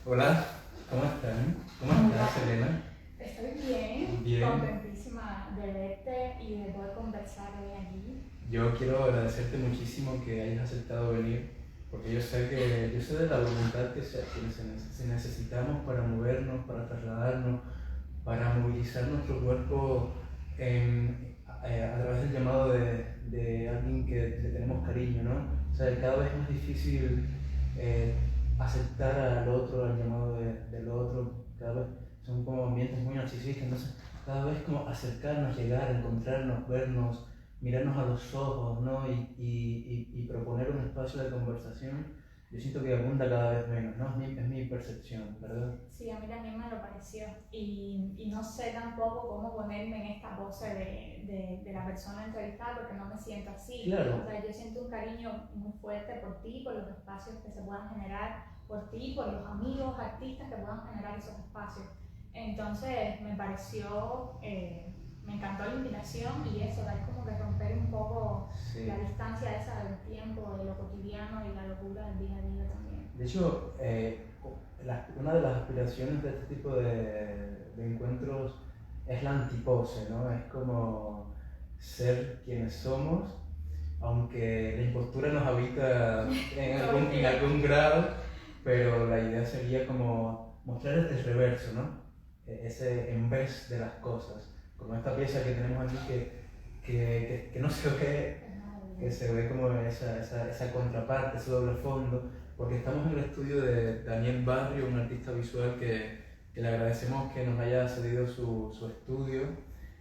Hola, ¿cómo están? ¿Cómo estás, Elena? Estoy bien, Bien. contentísima de verte y de poder conversar hoy aquí. Yo quiero agradecerte muchísimo que hayas aceptado venir, porque yo sé de la voluntad que necesitamos para movernos, para trasladarnos, para movilizar nuestro cuerpo a través del llamado de alguien que le tenemos cariño, ¿no? O sea, cada vez es más difícil eh, aceptar al otro, al llamado del otro, cada vez son como ambientes muy narcisistas, entonces cada vez como acercarnos, llegar, encontrarnos, vernos, mirarnos a los ojos, ¿no? Y proponer un espacio de conversación, yo siento que abunda cada vez menos, ¿no? Es mi percepción, ¿verdad? Sí, a mí también me lo pareció y no sé tampoco cómo ponerme en esta pose de la persona entrevistada porque no me siento así. Claro. O sea, yo siento un cariño muy fuerte por ti, por los espacios que se puedan generar por ti, por los amigos, artistas que puedan generar esos espacios. Entonces me pareció, me encantó la invitación y eso, es como que romper un poco Sí. la distancia esa del tiempo, de lo cotidiano y la locura del día a día también. De hecho, una de las aspiraciones de este tipo de encuentros es la antipose, ¿no? Es como ser quienes somos, aunque la impostura nos habita en algún grado, pero la idea sería como mostrar el reverso, ¿no? Ese en vez de las cosas, como esta pieza que tenemos aquí que no se ve, que se ve como esa contraparte, ese doble fondo, porque estamos en el estudio de Daniel Barrio, un artista visual que le agradecemos que nos haya cedido su estudio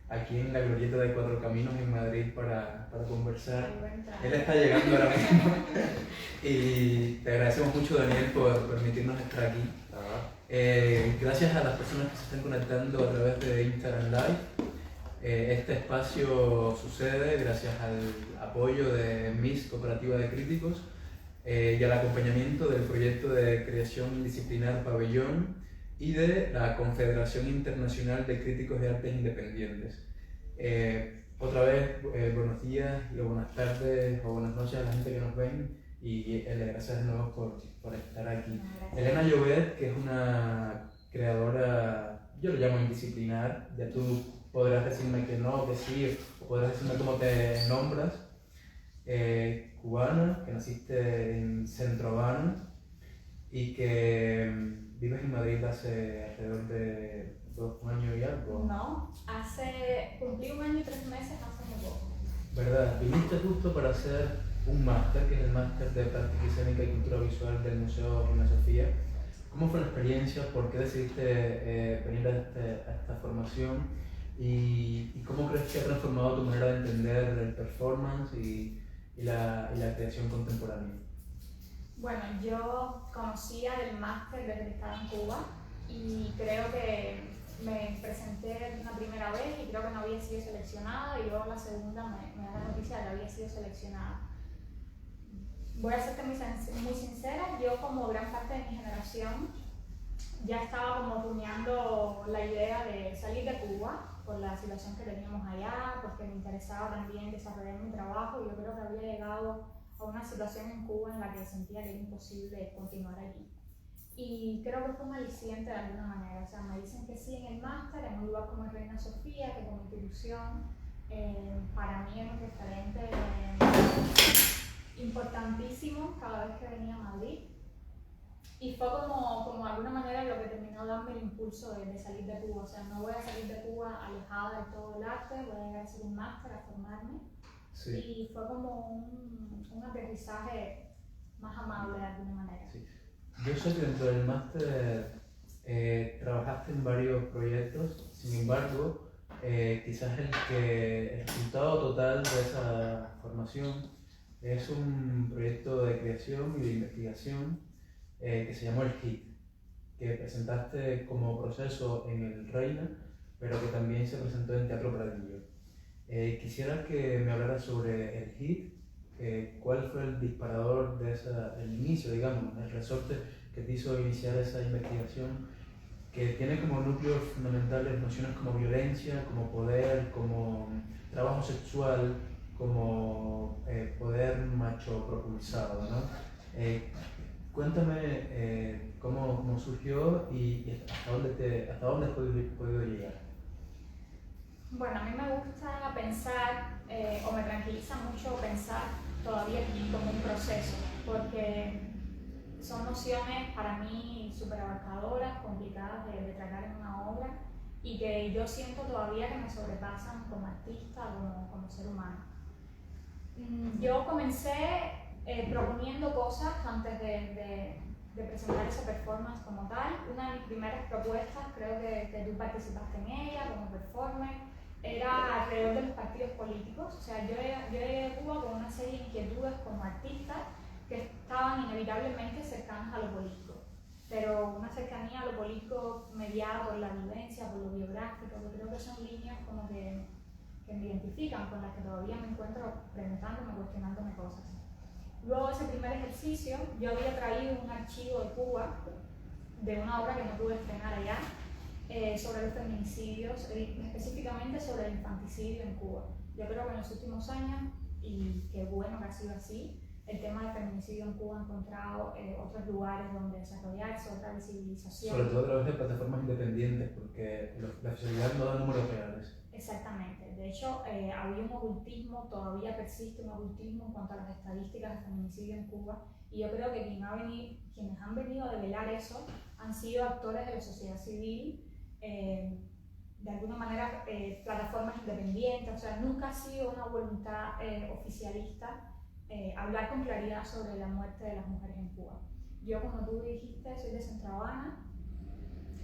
aquí en la Glorieta de Cuatro Caminos en Madrid para conversar. Él está llegando ahora mismo y te agradecemos mucho, Daniel, por permitirnos estar aquí. Gracias a las personas que se están conectando a través de Instagram Live. Este espacio sucede gracias al apoyo de MIS, Cooperativa de Críticos, y al acompañamiento del proyecto de creación disciplinar Pabellón y de la Confederación Internacional de Críticos de Artes Independientes. Otra vez, buenos días, y buenas tardes o buenas noches a la gente que nos ven y gracias de nuevo por estar aquí. Gracias. Elena Llobet, que es una creadora yo lo llamo indisciplinar, ya tú podrás decirme que no, que sí, o podrás decirme cómo te nombras, cubana, que naciste en Centro Habana y que vives en Madrid hace alrededor de 2 años y algo. No, cumplí 1 año y 3 meses hace muy poco. ¿Verdad? Viniste justo para hacer un máster, que es el máster de Práctica Escénica y Cultura Visual del Museo Reina Sofía. ¿Cómo fue la experiencia? ¿Por qué decidiste venir a esta formación? ¿Y cómo crees que ha transformado tu manera de entender el performance y la creación contemporánea? Bueno, yo conocía el máster desde que estaba en Cuba y creo que me presenté una primera vez y creo que no había sido seleccionada y luego la segunda me da la noticia de que había sido seleccionada. Voy a serte muy sincera, yo como gran parte de mi generación ya estaba como rumiando la idea de salir de Cuba por la situación que teníamos allá, porque me interesaba también desarrollar mi trabajo y yo creo que había llegado a una situación en Cuba en la que sentía que era imposible continuar allí. Y creo que fue un aliciente de alguna manera, o sea, me dicen que sí en el máster, en un lugar como el Reina Sofía, que como institución para mí era un referente importantísimo cada vez que venía a Madrid. Y fue como de alguna manera lo que terminó dando el impulso de salir de Cuba. O sea, no voy a salir de Cuba alejada de todo el arte, voy a llegar a hacer un máster, a formarme. Sí. Y fue como un aterrizaje más amable de alguna manera. Sí. Yo sé que dentro del máster trabajaste en varios proyectos, sin embargo, quizás el resultado total de esa formación es un proyecto de creación y de investigación que se llamó el HIT, que presentaste como proceso en el Reina, pero que también se presentó en Teatro Pradillo. Quisiera que me hablaras sobre el HIT, cuál fue el disparador de el inicio, digamos, el resorte que te hizo iniciar esa investigación, que tiene como núcleos fundamentales nociones como violencia, como poder, como trabajo sexual, como poder macho propulsado, ¿no? Cuéntame cómo surgió y hasta dónde has podido llegar. Bueno, a mí me gusta pensar, o me tranquiliza mucho pensar todavía aquí como un proceso, porque son nociones para mí súper abarcadoras, complicadas de tratar en una obra y que yo siento todavía que me sobrepasan como artista, como ser humano. Yo comencé proponiendo cosas antes de presentar esa performance como tal. Una de mis primeras propuestas, creo que tú participaste en ella como performer, era alrededor de los partidos políticos. O sea, yo llegué a Cuba con una serie de inquietudes como artista que estaban inevitablemente cercanas a lo político, pero una cercanía a lo político mediada por la vivencia, por lo biográfico, que creo que son líneas como que me identifican, con las que todavía me encuentro preguntándome, cuestionándome cosas. Luego de ese primer ejercicio, yo había traído un archivo de Cuba, de una obra que no pude estrenar allá, sobre los feminicidios, específicamente sobre el infanticidio en Cuba. Yo creo que en los últimos años, y qué bueno que ha sido así, el tema del feminicidio en Cuba ha encontrado otros lugares donde desarrollarse, otra visibilización. Sobre todo a través de plataformas independientes, porque la oficialidad no da números reales. Exactamente. De hecho, había un ocultismo, todavía persiste un ocultismo en cuanto a las estadísticas de feminicidio en Cuba, y yo creo que quienes han venido a develar eso han sido actores de la sociedad civil, de alguna manera plataformas independientes. O sea, nunca ha sido una voluntad oficialista hablar con claridad sobre la muerte de las mujeres en Cuba. Yo, como tú dijiste, soy de Centro Habana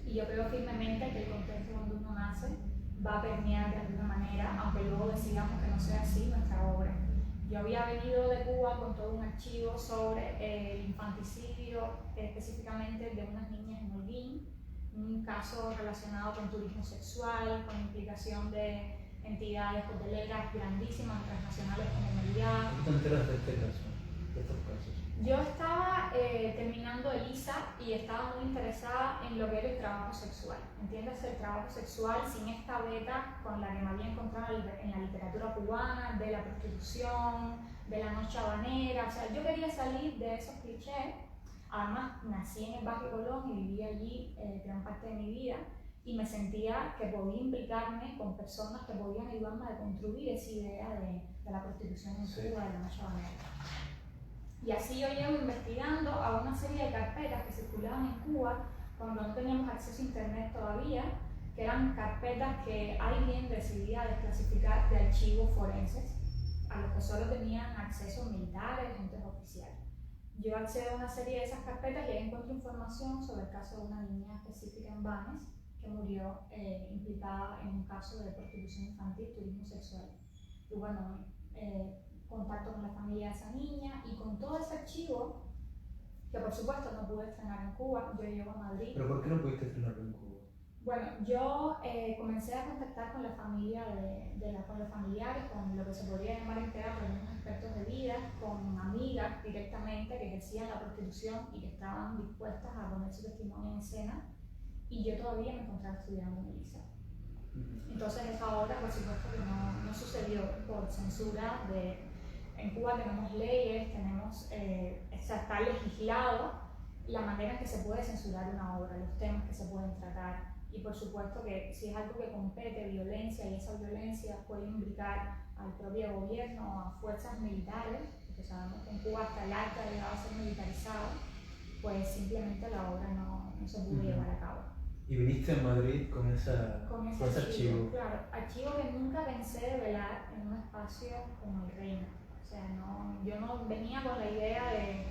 y yo creo firmemente que el contexto donde uno nace va a permear de alguna manera, aunque luego decidamos que no sea así, nuestra obra. Yo había venido de Cuba con todo un archivo sobre el infanticidio, específicamente de unas niñas en Holguín, un caso relacionado con turismo sexual, con implicación de entidades hoteleras grandísimas, transnacionales como Meliá. ¿Cómo te enteras de este caso, de estos casos? Yo estaba terminando el ISA y estaba muy interesada en lo que era el trabajo sexual. ¿Entiendes? El trabajo sexual sin esta beta con la que me había encontrado en la literatura cubana, de la prostitución, de la noche habanera. O sea, yo quería salir de esos clichés. Además, nací en el barrio Colón y viví allí gran parte de mi vida. y me sentía que podía implicarme con personas que podían ayudarme a construir esa idea de la prostitución en Cuba de la noche a la mañana. Y así yo llevo investigando a una serie de carpetas que circulaban en Cuba cuando no teníamos acceso a internet todavía, que eran carpetas que alguien decidía desclasificar de archivos forenses, a los que solo tenían acceso militares, agentes oficiales. Yo accedo a una serie de esas carpetas y ahí encuentro información sobre el caso de una niña específica en Banes que murió implicada en un caso de prostitución infantil, turismo sexual. Y bueno, contacto con la familia de esa niña y con todo ese archivo, que por supuesto no pude estrenar en Cuba, yo llego a Madrid. ¿Pero por qué no pudiste estrenarlo en Cuba? Bueno, yo comencé a contactar con la familia con los familiares, con lo que se podría llamar en terapia algunos expertos de vida, con amigas directamente que ejercían la prostitución y que estaban dispuestas a poner su testimonio en escena, y yo todavía me encontraba estudiando en el liceo. Entonces esa obra, por supuesto que no sucedió por censura. En Cuba tenemos leyes, está legislado la manera en que se puede censurar una obra, los temas que se pueden tratar. Y por supuesto que si es algo que compete violencia y esa violencia puede implicar al propio gobierno o a fuerzas militares, porque sabemos que en Cuba hasta el arte ha llegado a ser militarizado, pues simplemente la obra no se pudo llevar a cabo. ¿Y viniste a Madrid con ese archivo? Claro, archivo que nunca pensé de velar en un espacio como el Reino. O sea, yo no venía con la idea de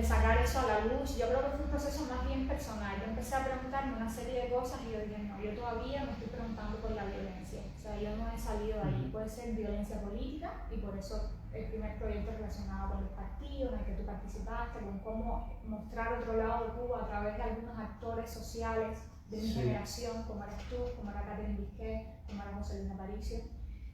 sacar eso a la luz. Yo creo que fue un proceso más bien personal. Yo empecé a preguntarme una serie de cosas y yo dije, no, yo todavía me estoy preguntando por la violencia. O sea, yo no he salido de ahí. Puede ser violencia política, y por eso el primer proyecto relacionado con los partidos en el que tú participaste, con cómo mostrar otro lado de Cuba a través de algunos actores sociales de mi generación, como eras tú, como era Catherine Bisquet, como era José Luis Aparicio.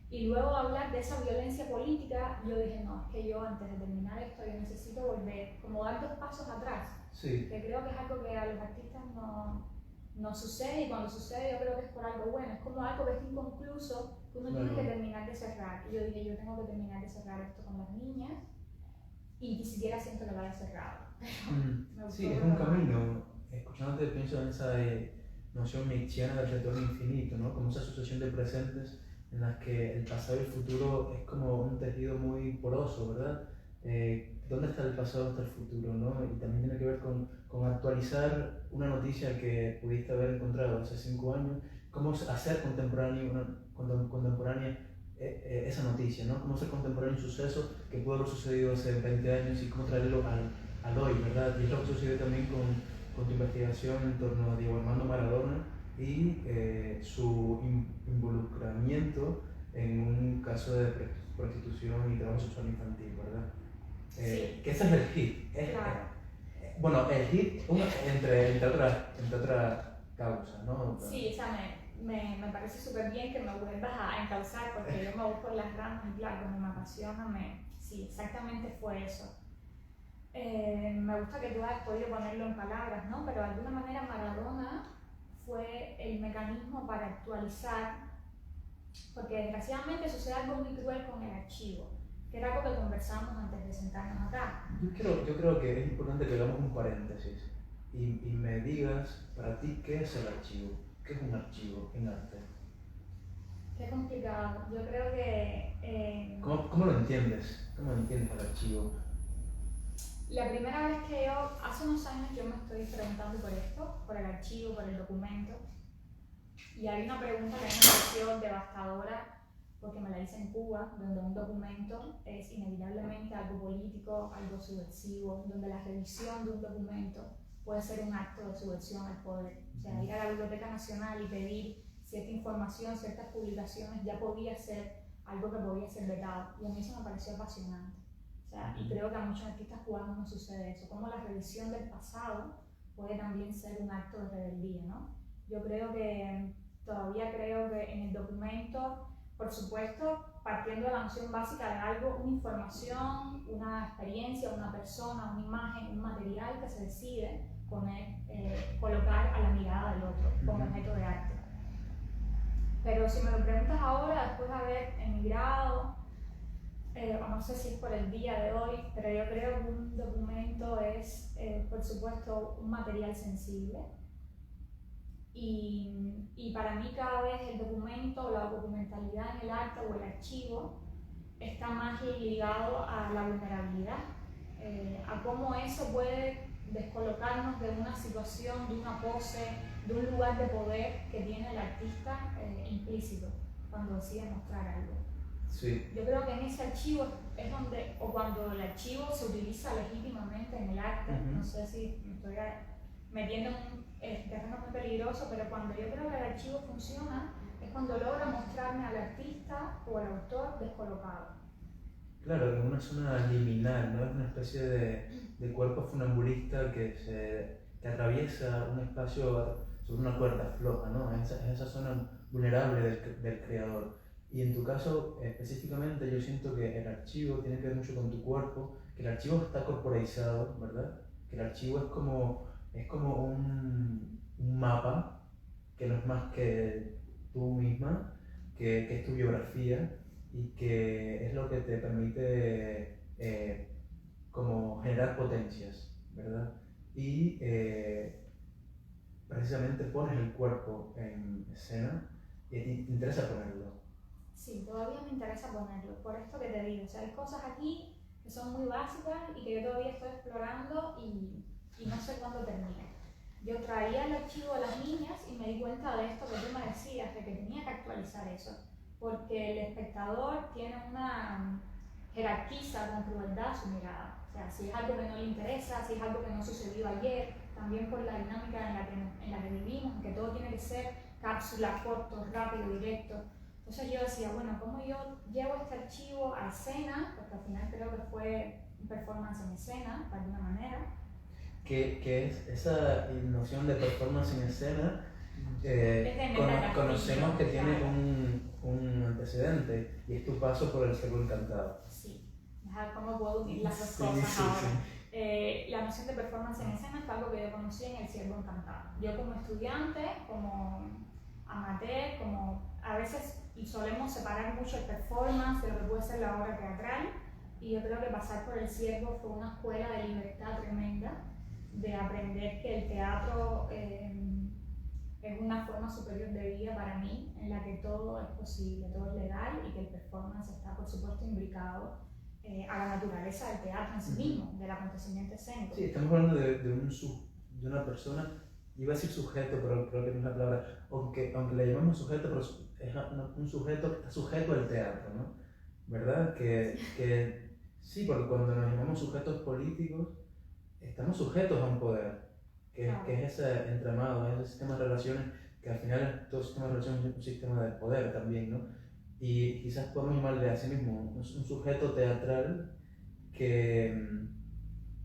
Y luego hablar de esa violencia política, yo dije, no, es que yo antes de terminar esto, yo necesito volver, como dar 2 pasos atrás, que creo que es algo que a los artistas no sucede, y cuando sucede yo creo que es por algo bueno, es como algo que es inconcluso, que uno tiene que terminar de cerrar. Y yo dije, yo tengo que terminar de cerrar esto con las niñas, y ni siquiera siento que lo haya cerrado. Sí, es un camino. Escuchándote pienso en esa noción nietzscheana del retorno infinito, ¿no? Como esa sucesión de presentes en las que el pasado y el futuro es como un tejido muy poroso, ¿verdad? ¿Dónde está el pasado, dónde está el futuro, ¿no? Y también tiene que ver con actualizar una noticia que pudiste haber encontrado hace 5 años, cómo hacer contemporánea esa noticia, ¿no? Cómo hacer contemporáneo un suceso que pudo haber sucedido hace 20 años y cómo traerlo al hoy, ¿verdad? Y es lo que sucedió también con tu investigación en torno a Diego Armando Maradona y su involucramiento en un caso de prostitución y trabajo sexual infantil, ¿verdad? Sí. Que ese es el hit. Claro. Bueno, el hit entre otras causas, ¿no? Sí, o sea, me parece súper bien que me vuelvas a encauzar, porque yo me voy por las ramas y claro, como me apasiona, sí, exactamente fue eso. Me gusta que tú hayas podido ponerlo en palabras, ¿no? Pero de alguna manera Maradona fue el mecanismo para actualizar, porque desgraciadamente sucede algo muy cruel con el archivo, que era algo que conversamos antes de sentarnos acá. Yo creo que es importante que hagamos un paréntesis y me digas para ti qué es el archivo, qué es un archivo en arte. Qué complicado. Yo creo que... ¿Cómo lo entiendes? ¿Cómo entiendes el archivo? La primera vez que hace unos años yo me estoy preguntando por esto, por el archivo, por el documento, y hay una pregunta que me pareció devastadora, porque me la hice en Cuba, donde un documento es inevitablemente algo político, algo subversivo, donde la revisión de un documento puede ser un acto de subversión al poder. O sea, ir a la Biblioteca Nacional y pedir cierta información, ciertas publicaciones, ya podía ser algo que podía ser vetado, y a mí eso me pareció apasionante. O sea, y creo que a muchos artistas cubanos no sucede eso, como la revisión del pasado puede también ser un acto de rebeldía, ¿no? Yo todavía creo que en el documento, por supuesto, partiendo de la noción básica de algo, una información, una experiencia, una persona, una imagen, un material que se decide colocar a la mirada del otro como objeto de arte. Pero si me lo preguntas ahora, después de haber emigrado, o no sé si es por el día de hoy, pero yo creo que un documento es, por supuesto, un material sensible, y para mí cada vez el documento, la documentalidad en el arte o el archivo está más ligado a la vulnerabilidad, a cómo eso puede descolocarnos de una situación, de una pose, de un lugar de poder que tiene el artista implícito cuando decide mostrar algo. Sí. Yo creo que en ese archivo es donde, o cuando el archivo se utiliza legítimamente en el arte, no sé si me estoy metiendo en un terreno muy peligroso, pero cuando yo creo que el archivo funciona es cuando logra mostrarme al artista o al autor descolocado. Claro, en una zona liminal, ¿no? Es una especie de cuerpo funambulista que atraviesa un espacio sobre una cuerda floja, ¿no? Es esa zona vulnerable del creador. Y en tu caso, específicamente, yo siento que el archivo tiene que ver mucho con tu cuerpo, que el archivo está corporeizado, ¿verdad? Que el archivo es como un mapa, que no es más que tú misma, que es tu biografía y que es lo que te permite como generar potencias, ¿verdad? Y precisamente pones el cuerpo en escena y a ti te interesa ponerlo. Sí, todavía me interesa ponerlo, por esto que te digo, o sea, hay cosas aquí que son muy básicas y que yo todavía estoy explorando y no sé cuándo termine. Yo traía el archivo de las niñas y me di cuenta de esto que tú me decías, de que tenía que actualizar eso, porque el espectador tiene una jerarquiza con crueldad su mirada. O sea, si es algo que no le interesa, si es algo que no sucedió ayer, también por la dinámica en la que vivimos, en que todo tiene que ser cápsula, corto, rápido, directo. Entonces yo decía, bueno, ¿cómo yo llevo este archivo a escena? Porque al final creo que fue un performance en escena, de alguna manera. Que es esa noción de performance en escena, conocemos que tiene un antecedente y es tu paso por el Ciervo Encantado. Sí, ¿cómo puedo unir las dos cosas ahora? La noción de performance en escena fue algo que yo conocí en el Ciervo Encantado. Yo como estudiante, como amateur, como a veces solemos separar mucho el performance de lo que puede ser la obra teatral, y yo creo que pasar por el Ciervo fue una escuela de libertad tremenda, de aprender que el teatro es una forma superior de vida para mí, en la que todo es posible, todo es legal y que el performance está por supuesto imbricado a la naturaleza del teatro en sí mismo, del acontecimiento escénico. Sí, estamos hablando de una persona, iba a decir sujeto, pero creo que no es la palabra, aunque le llamamos sujeto, pero es un sujeto que está sujeto al teatro, ¿no? ¿Verdad? Que sí, porque cuando nos llamamos sujetos políticos, estamos sujetos a un poder, que es ese entramado, ese sistema de relaciones, que al final todo sistema de relaciones es un sistema de poder también, ¿no? Y quizás podemos llamarle a sí mismo un sujeto teatral que,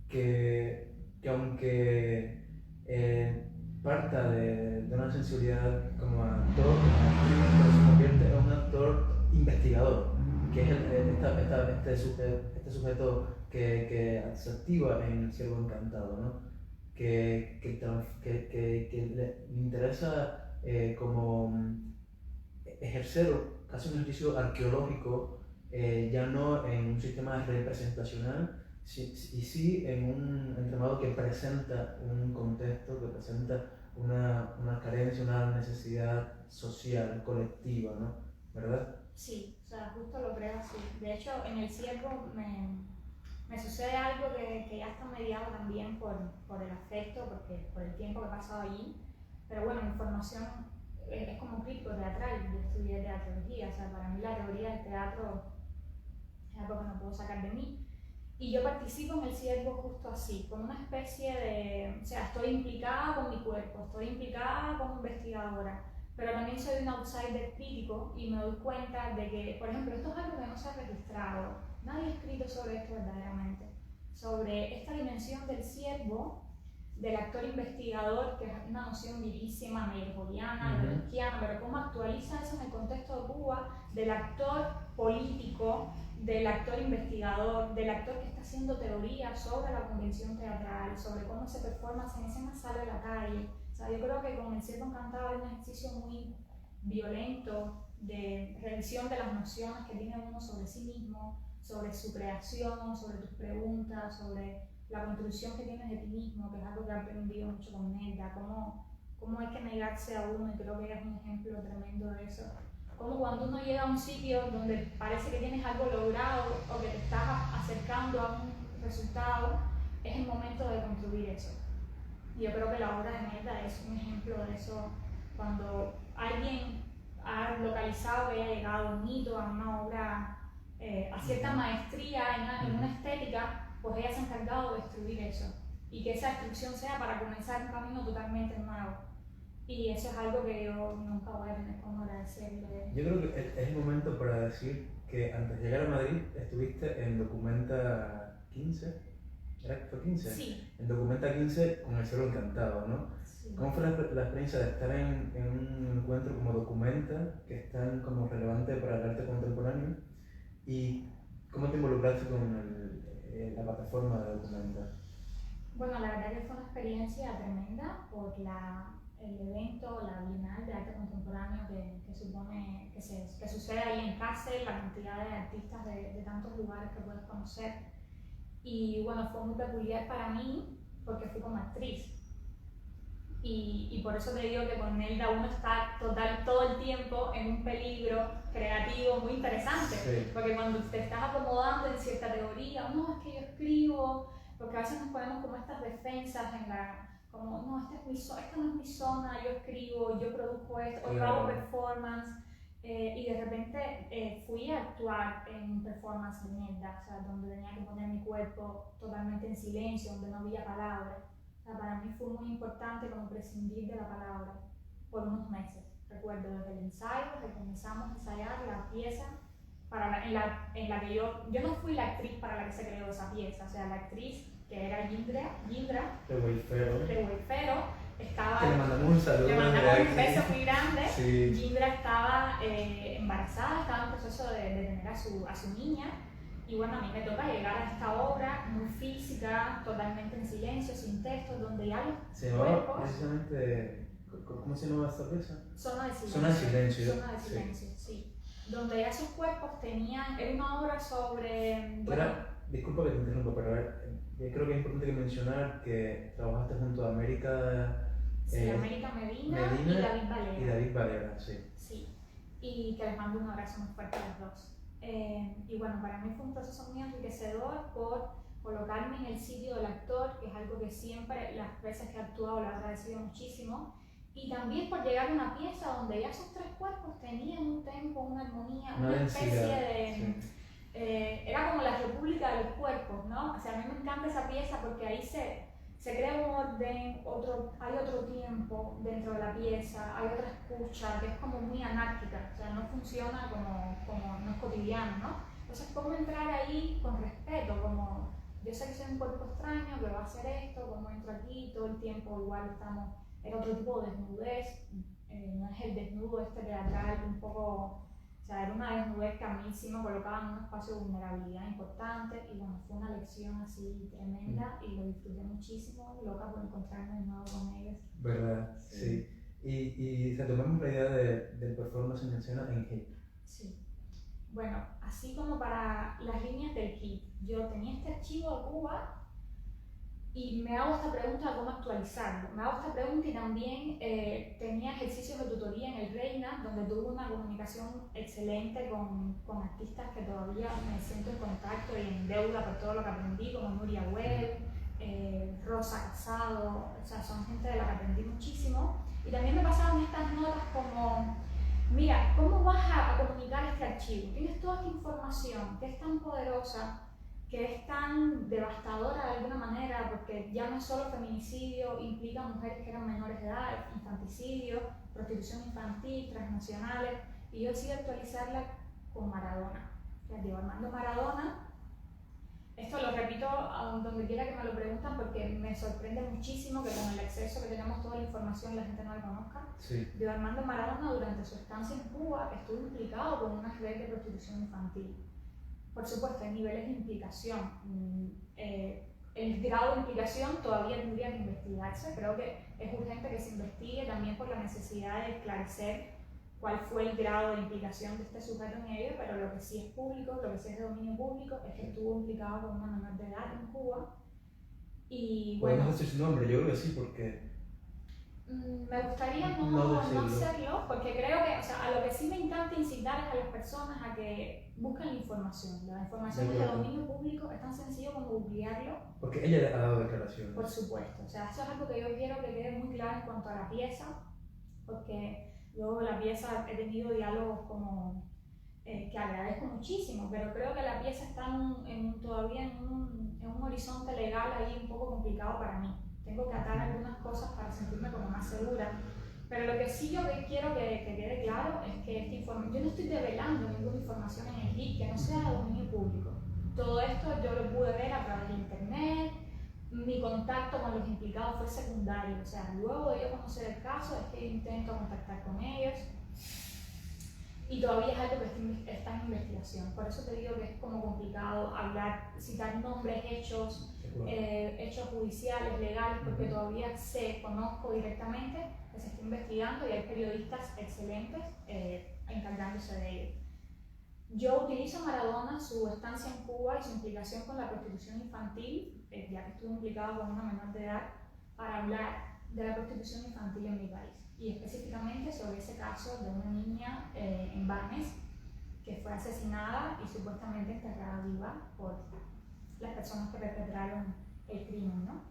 que aunque parta de una sensibilidad como actor, pero se convierte en un actor investigador, que es este sujeto que se activa en el Ciervo Encantado, ¿no? Que le interesa como ejercer casi un ejercicio arqueológico, ya no en un sistema representacional, y sí en un entramado que presenta un contexto, que presenta una carencia, una necesidad social, colectiva, ¿no? ¿Verdad? Sí, o sea, justo lo creo así. De hecho, en el Ciervo me sucede algo que ya está mediado también por el afecto, porque por el tiempo que he pasado allí. Pero bueno, mi formación es como un crítico teatral. Yo estudié teatrología, o sea, para mí la teoría del teatro es algo que no puedo sacar de mí. Y yo participo en el Ciervo justo así, como una especie de... O sea, estoy implicada con mi cuerpo, estoy implicada como investigadora, pero también soy un outsider crítico y me doy cuenta de que, por ejemplo, esto es algo que no se ha registrado, nadie ha escrito sobre esto verdaderamente, sobre esta dimensión del Ciervo, del actor investigador, que es una noción viejísima, meyerholdiana, lockiana, pero cómo actualiza eso en el contexto de Cuba, del actor político, del actor investigador, del actor que está haciendo teoría sobre la convención teatral, sobre cómo se performance en escena sale a la calle. O sea, yo creo que con el Ciervo Encantado hay un ejercicio muy violento de revisión de las nociones que tiene uno sobre sí mismo, sobre su creación, sobre tus preguntas, sobre la construcción que tienes de ti mismo, que es algo que he aprendido mucho con Nelda, cómo hay que negarse a uno, y creo que ella es un ejemplo tremendo de eso. Como cuando uno llega a un sitio donde parece que tienes algo logrado o que te estás acercando a un resultado, es el momento de construir eso. Y yo creo que la obra de Nelda es un ejemplo de eso. Cuando alguien ha localizado que haya llegado a un hito, a una obra, a cierta maestría en una estética, pues ella se ha encargado de destruir eso. Y que esa destrucción sea para comenzar un camino totalmente nuevo. Y eso es algo que yo nunca voy a tener como agradecerle. Yo creo que es el momento para decir que antes de llegar a Madrid estuviste en Documenta 15. ¿Fue 15? Sí. En Documenta 15 con El Cielo Encantado, ¿no? Sí. ¿Cómo fue la experiencia de estar en un encuentro como Documenta, que es tan como relevante para el arte contemporáneo? ¿Y cómo te involucraste con la plataforma de Documenta? Bueno, la verdad que fue una experiencia tremenda por el evento, la Bienal de Arte Contemporáneo que supone que sucede ahí en Kassel, la cantidad de artistas de tantos lugares que puedes conocer. Y bueno, fue muy peculiar para mí porque fui como actriz. Y por eso te digo que con Nelda uno está todo el tiempo en un peligro creativo muy interesante. Sí. Porque cuando te estás acomodando en cierta teoría, no, es que yo escribo, porque a veces nos ponemos como estas defensas como, no, esta no es mi zona, yo escribo, yo produzco esto, o yo hago performance. Y de repente fui a actuar en un performance de Nelda, o sea, donde tenía que poner mi cuerpo totalmente en silencio, donde no había palabras. O sea, para mí fue muy importante como prescindir de la palabra por unos meses. Recuerdo desde el ensayo, que comenzamos a ensayar la pieza en la que yo no fui la actriz para la que se creó esa pieza, o sea, la actriz que era Gindra de Wayfero, estaba... Que le mandamos un saludo. Le mandamos un beso muy grande. Sí. Gindra estaba embarazada, estaba en proceso de tener a su niña. Y bueno, a mí me toca llegar a esta obra muy física, totalmente en silencio, sin texto, donde ya los cuerpos... Precisamente, ¿cómo se llama esta pieza? Zona de silencio. Zona de silencio. Zona de silencio, sí. Donde ya esos cuerpos tenían... Era una obra sobre... Disculpa que te interrumpa, pero creo que es importante mencionar que trabajaste junto a América... América Medina y David Valera. Y David Valera, sí. Sí, y que les mando un abrazo muy fuerte a los dos. Y bueno, para mí fue un proceso muy enriquecedor por colocarme en el sitio del actor, que es algo que siempre, las veces que he actuado, lo he agradecido muchísimo. Y también por llegar a una pieza donde ya esos tres cuerpos tenían un tempo, una armonía, una especie de... Sí. Era como la república de los cuerpos, ¿no? O sea, a mí me encanta esa pieza porque ahí se crea un orden, hay otro tiempo dentro de la pieza, hay otra escucha que es como muy anárquica, o sea, no funciona como no es cotidiano, ¿no? Entonces, ¿cómo entrar ahí con respeto? Como, yo sé que soy un cuerpo extraño, que va a hacer esto, cómo entro aquí, todo el tiempo igual estamos, era otro tipo de desnudez, no es el desnudo teatral, un poco... O sea, era una desnudez que a mí sí me colocaba en un espacio de vulnerabilidad importante y bueno, fue una lección así tremenda y lo disfruté muchísimo, loca por encontrarme de nuevo con ellos. ¿Verdad? Sí. Y retomemos la idea del performance en escena en HIT. Sí. Bueno, así como para las líneas del HIT, yo tenía este archivo de Cuba y me hago esta pregunta de cómo actualizarlo. Me hago esta pregunta y también tenía ejercicios de tutoría en el Reina, donde tuve una comunicación excelente con artistas que todavía me siento en contacto y en deuda por todo lo que aprendí, como Nuria Webb, Rosa Casado, o sea, son gente de la que aprendí muchísimo. Y también me pasaban estas notas como, mira, ¿cómo vas a comunicar este archivo? Tienes toda esta información que es tan poderosa, que es tan devastadora de alguna manera, porque ya no es solo feminicidio, implica mujeres que eran menores de edad, infanticidio, prostitución infantil, transnacionales, y yo decido actualizarla con Maradona. Les digo, Armando Maradona, esto lo repito a donde quiera que me lo preguntan porque me sorprende muchísimo que con el acceso que tenemos toda la información la gente no la conozca. Sí. Diego Armando Maradona durante su estancia en Cuba estuvo implicado con una red de prostitución infantil. Por supuesto, hay niveles de implicación. El grado de implicación todavía tendría que investigarse. Creo que es urgente que se investigue también por la necesidad de esclarecer cuál fue el grado de implicación de este sujeto en ello, pero lo que sí es público, lo que sí es de dominio público, es que estuvo implicado con una menor de edad en Cuba. Y bueno, ¿podemos decir su nombre? Yo creo que sí, porque... Me gustaría no hacerlo, porque creo que, o sea, a lo que sí me encanta incitar es a las personas a que busquen la información. La información es de dominio público, es tan sencillo como googlearlo. Porque ella ha dado declaraciones. Por supuesto, o sea, eso es algo que yo quiero que quede muy claro en cuanto a la pieza, porque yo la pieza he tenido diálogos como que agradezco muchísimo, pero creo que la pieza está todavía en un horizonte legal ahí un poco complicado para mí. Tengo que atar algunas cosas para sentirme como más segura. Pero lo que sí yo quiero que quede claro es que esta información, yo no estoy develando ninguna información en el HIT que no sea de dominio público. Todo esto yo lo pude ver a través de internet, mi contacto con los implicados fue secundario, o sea, luego de yo conocer el caso es que intento contactar con ellos y todavía es algo que está en investigación. Por eso te digo que es como complicado hablar, citar nombres, hechos judiciales, legales, porque todavía conozco directamente que se está investigando y hay periodistas excelentes encargándose de ello. Yo utilizo Maradona, su estancia en Cuba y su implicación con la prostitución infantil, ya que estuve implicado con una menor de edad, para hablar de la prostitución infantil en mi país. Y específicamente sobre ese caso de una niña en Barnes que fue asesinada y supuestamente enterrada viva por las personas que perpetraron el crimen, ¿no?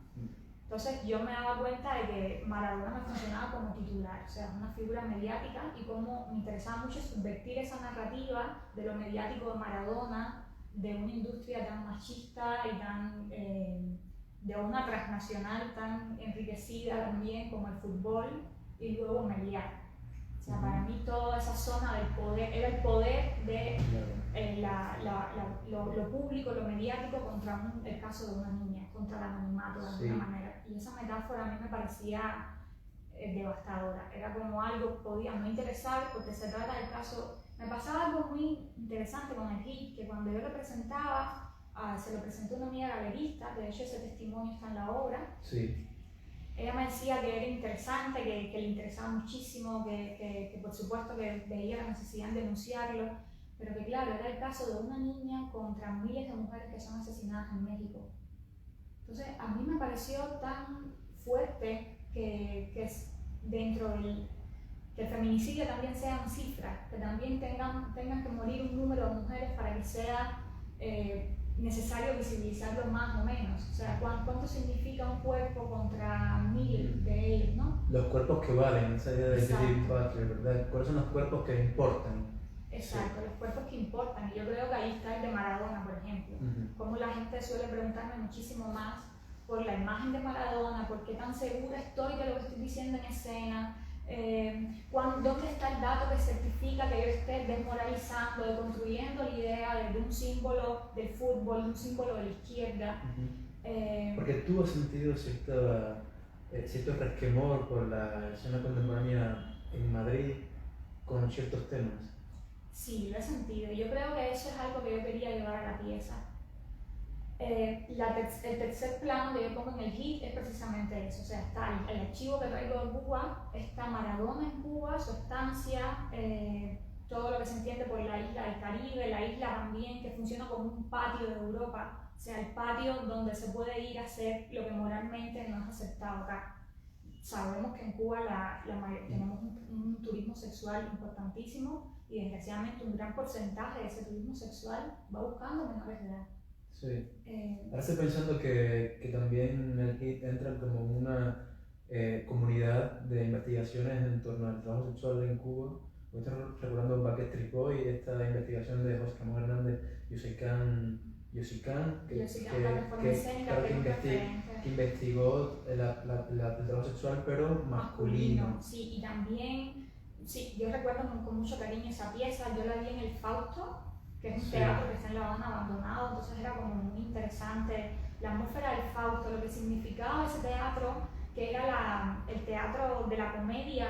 Entonces yo me daba cuenta de que Maradona me funcionaba como titular, o sea, una figura mediática, y como me interesaba mucho subvertir esa narrativa de lo mediático de Maradona, de una industria tan machista y tan, de una transnacional tan enriquecida también como el fútbol, y luego Meliá. O sea, para mí toda esa zona del poder, era el poder de lo público, lo mediático contra el caso de una niña, contra el anonimato de alguna manera. Y esa metáfora a mí me parecía devastadora. Era como algo que podía no interesar porque se trata del caso. Me pasaba algo muy interesante con el HIT, que cuando yo lo presentaba, se lo presentó una amiga galerista, de hecho ese testimonio está en la obra. Sí. Ella me decía que era interesante, que le interesaba muchísimo, que por supuesto que veía la necesidad de denunciarlo, pero que claro, era el caso de una niña contra miles de mujeres que son asesinadas en México. Entonces a mí me pareció tan fuerte que dentro que el feminicidio también sean cifras, que también tengan que morir un número de mujeres para que sea necesario visibilizarlo más o menos. O sea, ¿cuánto significa un cuerpo contra 1000 de ellos, no? Los cuerpos que valen, esa idea de Judith Butler, ¿verdad? ¿Cuáles son los cuerpos que importan? Exacto, los cuerpos que importan. Y yo creo que ahí está el de Maradona, por ejemplo. Como la gente suele preguntarme muchísimo más por la imagen de Maradona, por qué tan segura estoy de lo que estoy diciendo en escena, ¿dónde está el dato que certifica que yo esté desmoralizando, deconstruyendo la idea de un símbolo del fútbol, de un símbolo de la izquierda? Porque tú has sentido cierto resquemor por la escena contemporánea en Madrid con ciertos temas. Sí, lo he sentido. Yo creo que eso es algo que yo quería llevar a la pieza. El tercer plano que yo pongo en el HIT es precisamente eso, o sea, está el archivo que traigo de Cuba, está Maradona en Cuba, su estancia, todo lo que se entiende por la isla del Caribe, la isla también que funciona como un patio de Europa, o sea, el patio donde se puede ir a hacer lo que moralmente no es aceptado acá. Sabemos que en Cuba tenemos un turismo sexual importantísimo y desgraciadamente un gran porcentaje de ese turismo sexual va buscando menores de edad. Sí. Ahora estoy pensando que también el HIT entra como una comunidad de investigaciones en torno al trabajo sexual en Cuba. Estoy recordando Backstreet Boys, esta investigación de José Ramón Hernández, Yosicán, que investigó el trabajo sexual pero masculino. Sí, y también, sí, yo recuerdo con mucho cariño esa pieza, yo la vi en el Fausto, que es un teatro que está en La Habana abandonado, entonces era como muy interesante la atmósfera del Fausto, lo que significaba ese teatro, que era el teatro de la comedia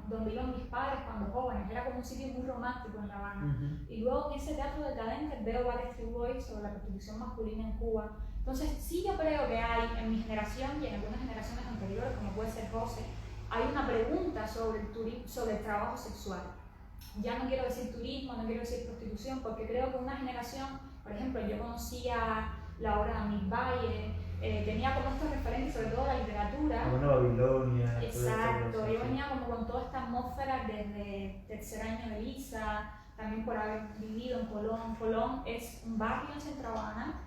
donde iban mis padres cuando jóvenes, era como un sitio muy romántico en La Habana. Y luego en ese teatro decadente veo Backstreet Boys sobre la prostitución masculina en Cuba. Entonces sí, yo creo que hay en mi generación y en algunas generaciones anteriores, como puede ser José, hay una pregunta sobre el trabajo sexual. Ya no quiero decir turismo, no quiero decir prostitución, porque creo que una generación, por ejemplo, yo conocía la obra de Amil Valle, tenía como estos referentes, sobre todo la literatura. Como una Babilonia. Exacto, yo venía como con toda esta atmósfera desde tercer año de Lisa, también por haber vivido en Colón. Colón es un barrio en Centro Habana